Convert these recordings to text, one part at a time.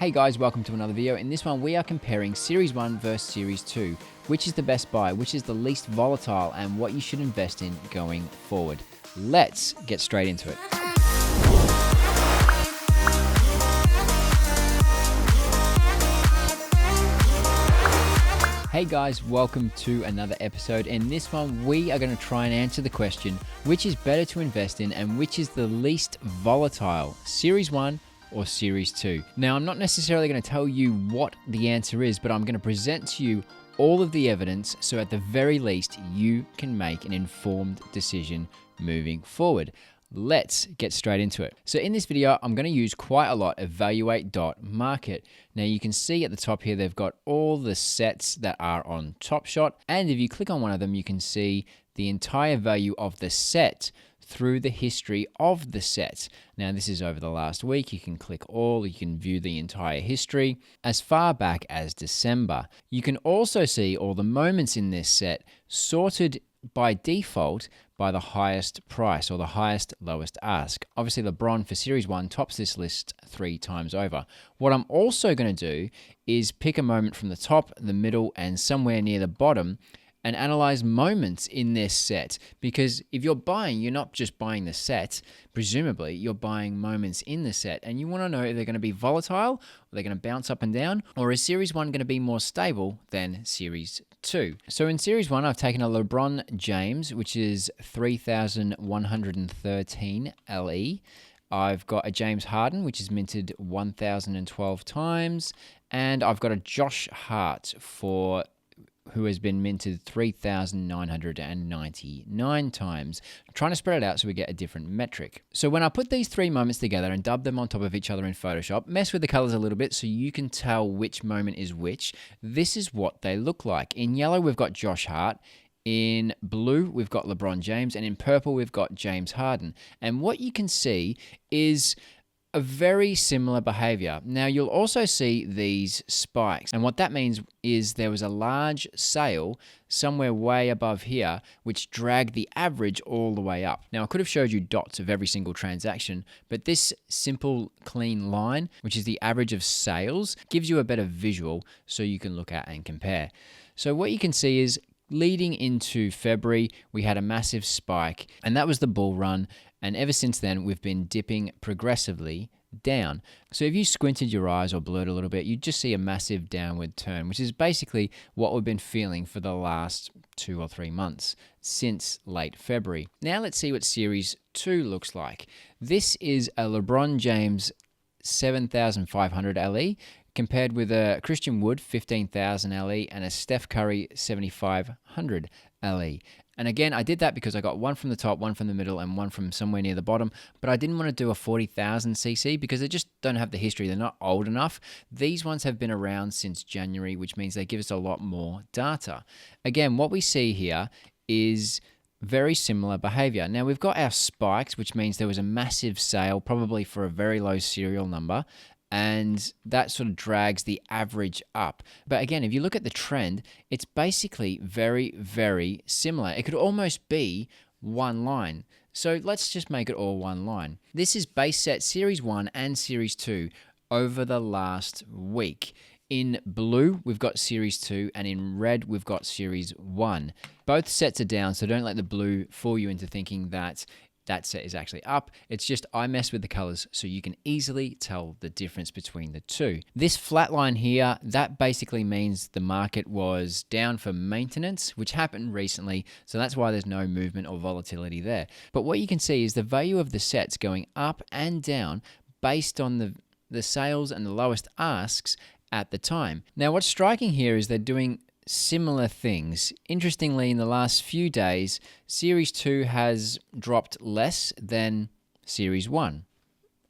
Hey guys, welcome to another video. In this one, we are comparing Series 1 versus Series 2. Which is the best buy, which is the least volatile, and what you should invest in going forward. Let's get straight into it. Hey guys, welcome to another episode. In this one, we are going to try and answer the question, which is better to invest in and which is the least volatile, Series 1 or Series 2. Now, I'm not necessarily going to tell you what the answer is, but I'm going to present to you all of the evidence so at the very least you can make an informed decision moving forward. Let's get straight into it. So in this video, I'm going to use quite a lot evaluate.market. Now you can see at the top here, they've got all the sets that are on Top Shot. And if you click on one of them, you can see the entire value of the set through the history of the set. Now this is over the last week. You can click all, you can view the entire history as far back as December. You can also see all the moments in this set sorted by default by the highest price or the highest lowest ask. Obviously LeBron for Series 1 tops this list 3 times over. What I'm also going to do is pick a moment from the top, the middle, and somewhere near the bottom and analyze moments in this set, because if you're buying, you're not just buying the set, presumably you're buying moments in the set, and you want to know if they're going to be volatile, or they're going to bounce up and down, or is Series 1 going to be more stable than Series 2? So in Series 1, I've taken a LeBron James, which is 3,113 LE. I've got a James Harden, which is minted 1,012 times, and I've got a Josh Hart who has been minted 3,999 times. I'm trying to spread it out so we get a different metric. So when I put these three moments together and dub them on top of each other in Photoshop, mess with the colors a little bit so you can tell which moment is which, this is what they look like. In yellow, we've got Josh Hart. In blue, we've got LeBron James. And in purple, we've got James Harden. And what you can see is a very similar behavior. Now, you'll also see these spikes. And what that means is there was a large sale somewhere way above here, which dragged the average all the way up. Now, I could have showed you dots of every single transaction, but this simple, clean line, which is the average of sales, gives you a better visual so you can look at and compare. So what you can see is leading into February, we had a massive spike, and that was the bull run. And ever since then, we've been dipping progressively down. So if you squinted your eyes or blurred a little bit, you'd just see a massive downward turn, which is basically what we've been feeling for the last 2 or 3 months since late February. Now let's see what Series 2 looks like. This is a LeBron James 7,500 LE compared with a Christian Wood 15,000 LE and a Steph Curry 7,500 LE. And again, I did that because I got one from the top, one from the middle, and one from somewhere near the bottom. But I didn't want to do a 40,000 CC because they just don't have the history. They're not old enough. These ones have been around since January, which means they give us a lot more data. Again, what we see here is very similar behavior. Now, we've got our spikes, which means there was a massive sale, probably for a very low serial number. And that sort of drags the average up. But again, if you look at the trend, it's basically very, very similar. It could almost be one line. So let's just make it all one line. This is base set Series 1 and Series 2 over the last week. In blue, we've got Series 2, and in red, we've got Series 1. Both sets are down, so don't let the blue fool you into thinking that that set is actually up. It's just I mess with the colors so you can easily tell the difference between the two. This flat line here, that basically means the market was down for maintenance, which happened recently. So that's why there's no movement or volatility there. But what you can see is the value of the sets going up and down based on the sales and the lowest asks at the time. Now, what's striking here is they're doing similar things. Interestingly, in the last few days, Series 2 has dropped less than Series 1.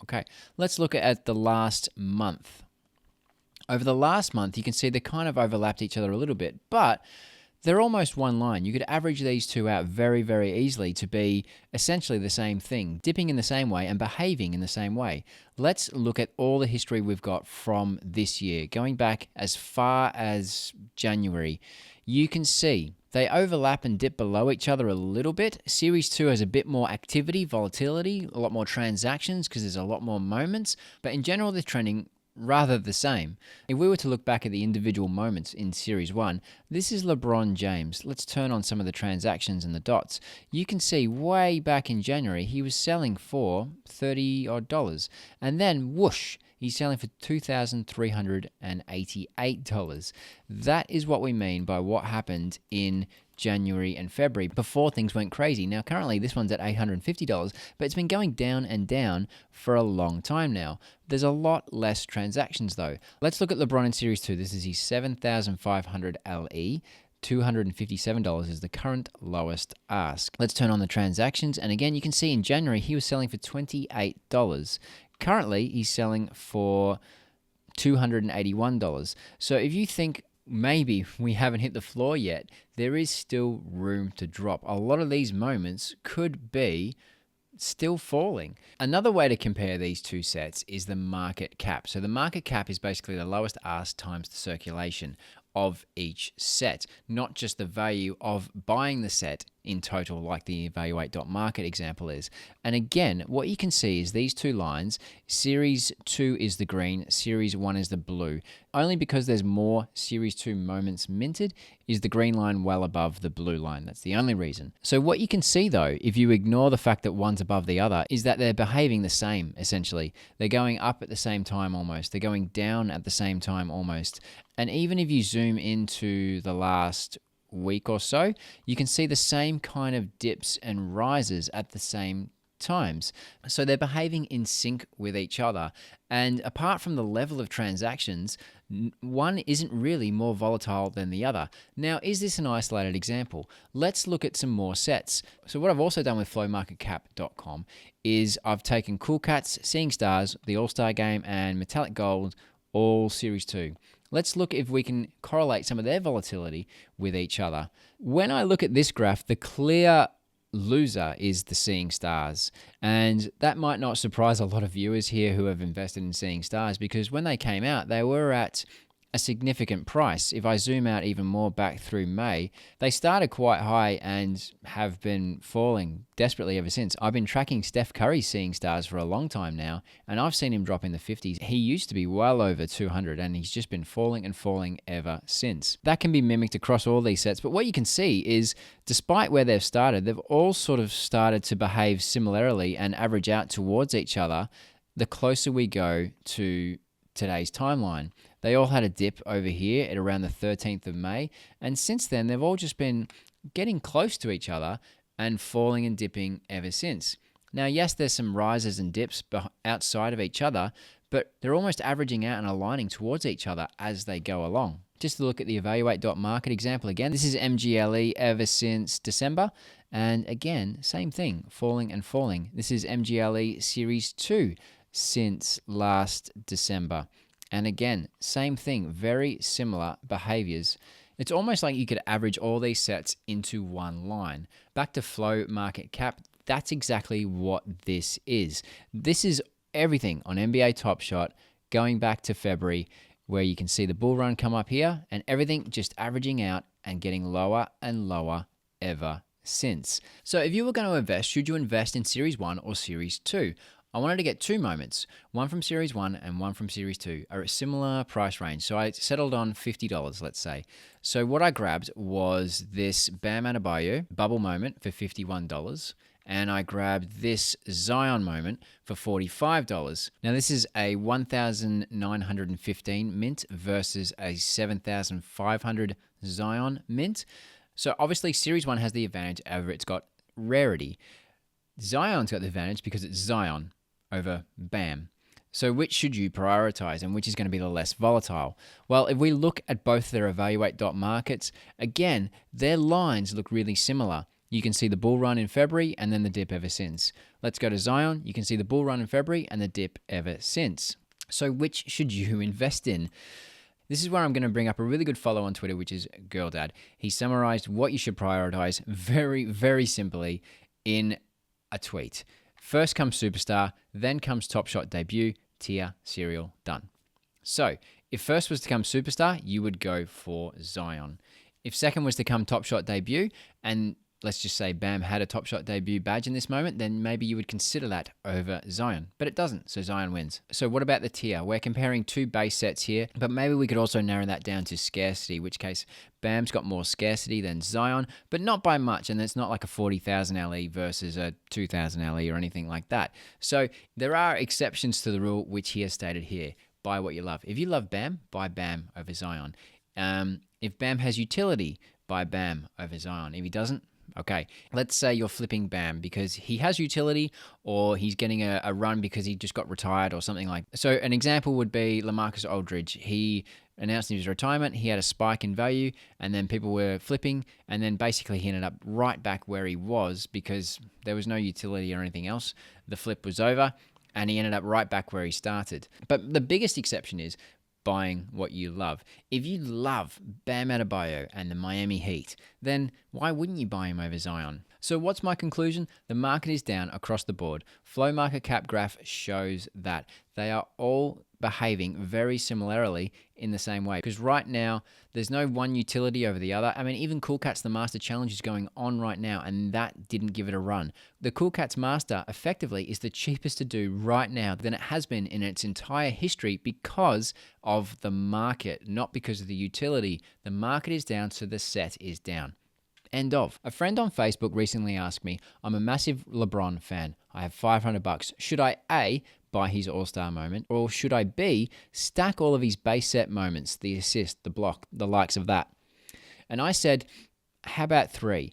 Okay, let's look at the last month. Over the last month, you can see they kind of overlapped each other a little bit, but they're almost one line. You could average these two out very, very easily to be essentially the same thing, dipping in the same way and behaving in the same way. Let's look at all the history we've got from this year, going back as far as January. You can see they overlap and dip below each other a little bit. Series 2 has a bit more activity, volatility, a lot more transactions because there's a lot more moments. But in general, they're trending rather the same. If we were to look back at the individual moments in Series 1, this is LeBron James. Let's turn on some of the transactions and the dots. You can see way back in January, he was selling for $30 odd. And then whoosh, he's selling for $2,388. That is what we mean by what happened in January and February before things went crazy. Now, currently, this one's at $850, but it's been going down and down for a long time now. There's a lot less transactions, though. Let's look at LeBron in Series 2. This is his 7,500 LE. $257 is the current lowest ask. Let's turn on the transactions, and again, you can see in January, he was selling for $28. Currently, he's selling for $281. So if you think maybe we haven't hit the floor yet, there is still room to drop. A lot of these moments could be still falling. Another way to compare these two sets is the market cap. So the market cap is basically the lowest ask times the circulation of each set, not just the value of buying the set in total, like the evaluate.market example is. And again, what you can see is these two lines. Series 2 is the green, Series 1 is the blue. Only because there's more Series 2 moments minted is the green line well above the blue line. That's the only reason. So what you can see though, if you ignore the fact that one's above the other, is that they're behaving the same, essentially. They're going up at the same time almost. They're going down at the same time almost. And even if you zoom into the last week or so, you can see the same kind of dips and rises at the same times. So they're behaving in sync with each other. And apart from the level of transactions, one isn't really more volatile than the other. Now, is this an isolated example? Let's look at some more sets. So what I've also done with flowmarketcap.com is I've taken Cool Cats, Seeing Stars, the All-Star Game, and Metallic Gold, all Series 2. Let's look if we can correlate some of their volatility with each other. When I look at this graph, the clear loser is the Seeing Stars. And that might not surprise a lot of viewers here who have invested in Seeing Stars, because when they came out, they were at a significant price. If I zoom out even more back through May, they started quite high and have been falling desperately ever since. I've been tracking Steph Curry's Seeing Stars for a long time now, and I've seen him drop in the 50s. He used to be well over 200, and he's just been falling and falling ever since. That can be mimicked across all these sets, but what you can see is, despite where they've started, they've all sort of started to behave similarly and average out towards each other the closer we go to today's timeline. They all had a dip over here at around the 13th of May, and since then they've all just been getting close to each other and falling and dipping ever since. Now, yes, there's some rises and dips outside of each other, but they're almost averaging out and aligning towards each other as they go along. Just to look at the evaluate.market example again, this is MGLE ever since December, and again, same thing, falling and falling. This is MGLE Series 2 since last December. And again, same thing, very similar behaviors. It's almost like you could average all these sets into one line. Back to Flow Market Cap, that's exactly what this is. This is everything on NBA Top Shot going back to February, where you can see the bull run come up here and everything just averaging out and getting lower and lower ever since. So if you were going to invest, should you invest in Series 1 or Series 2? I wanted to get two moments, one from Series 1 and one from Series 2, are a similar price range. So I settled on $50, let's say. So what I grabbed was this Bam Adebayo bubble moment for $51. And I grabbed this Zion moment for $45. Now this is a 1,915 mint versus a 7,500 Zion mint. So obviously Series 1 has the advantage over it's got rarity. Zion's got the advantage because it's Zion over Bam. So which should you prioritize and which is going to be the less volatile? Well, if we look at both their evaluate.markets, again, their lines look really similar. You can see the bull run in February and then the dip ever since. Let's go to Zion. You can see the bull run in February and the dip ever since. So which should you invest in? This is where I'm going to bring up a really good follow on Twitter, which is Girl Dad. He summarized what you should prioritize very, very simply in a tweet. First comes Superstar, then comes Top Shot Debut, tier, serial, done. So if first was to come Superstar, you would go for Zion. If second was to come Top Shot Debut, and let's just say Bam had a Top Shot debut badge in this moment, then maybe you would consider that over Zion. But it doesn't, so Zion wins. So what about the tier? We're comparing two base sets here, but maybe we could also narrow that down to scarcity, which case Bam's got more scarcity than Zion, but not by much, and it's not like a 40,000 LE versus a 2,000 LE or anything like that. So there are exceptions to the rule, which he has stated here. Buy what you love. If you love Bam, buy Bam over Zion. If Bam has utility, buy Bam over Zion. If he doesn't, okay. Let's say you're flipping Bam because he has utility or he's getting a run because he just got retired or something like that. So an example would be LaMarcus Aldridge. He announced his retirement, he had a spike in value, and then people were flipping, and then basically he ended up right back where he was because there was no utility or anything else. The flip was over, and he ended up right back where he started. But the biggest exception is buying what you love. If you love Bam Adebayo and the Miami Heat, then why wouldn't you buy him over Zion? So what's my conclusion? The market is down across the board. Flow market cap graph shows that they are all behaving very similarly in the same way. Because right now, there's no one utility over the other. I mean, even Cool Cats, the Master Challenge is going on right now, and that didn't give it a run. The Cool Cats Master, effectively, is the cheapest to do right now than it has been in its entire history because of the market, not because of the utility. The market is down, so the set is down. End of. A friend on Facebook recently asked me, I'm a massive LeBron fan. I have $500. Should I A, buy his all-star moment, or should I B, stack all of his base set moments, the assist, the block, the likes of that? And I said, how about 3?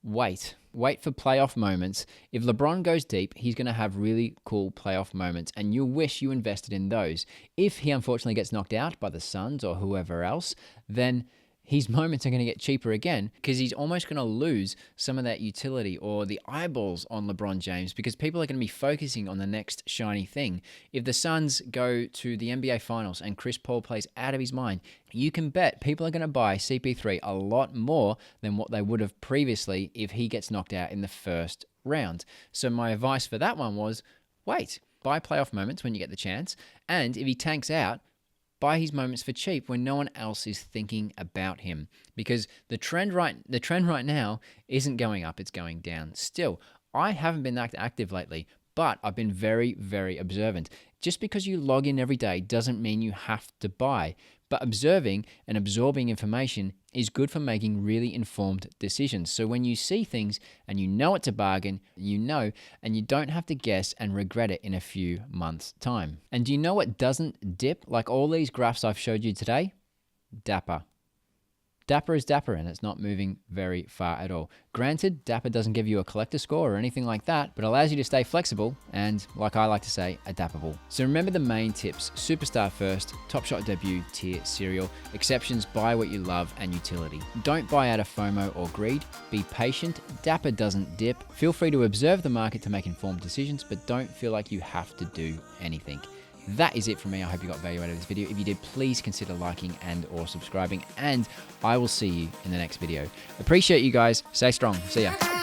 Wait for playoff moments. If LeBron goes deep, he's going to have really cool playoff moments, and you'll wish you invested in those. If he unfortunately gets knocked out by the Suns or whoever else, then his moments are going to get cheaper again because he's almost going to lose some of that utility or the eyeballs on LeBron James because people are going to be focusing on the next shiny thing. If the Suns go to the NBA Finals and Chris Paul plays out of his mind, you can bet people are going to buy CP3 a lot more than what they would have previously if he gets knocked out in the first round. So my advice for that one was, wait, buy playoff moments when you get the chance, and if he tanks out, buy his moments for cheap when no one else is thinking about him, because the trend right now isn't going up, it's going down. Still, I haven't been that active lately, but I've been very, very observant. Just because you log in every day doesn't mean you have to buy, but observing and absorbing information is good for making really informed decisions. So when you see things and you know it's a bargain, you know, and you don't have to guess and regret it in a few months' time. And do you know what doesn't dip like all these graphs I've showed you today? Dapper. Dapper is Dapper, and it's not moving very far at all. Granted, Dapper doesn't give you a collector score or anything like that, but allows you to stay flexible and, like I like to say, adaptable. So remember the main tips: Superstar first, Top Shot debut, tier, serial, exceptions, buy what you love, and utility. Don't buy out of FOMO or greed. Be patient. Dapper doesn't dip. Feel free to observe the market to make informed decisions, but don't feel like you have to do anything. That is it from me. I hope you got value out of this video. If you did, please consider liking and or subscribing, and I will see you in the next video. Appreciate you guys. Stay strong. See ya.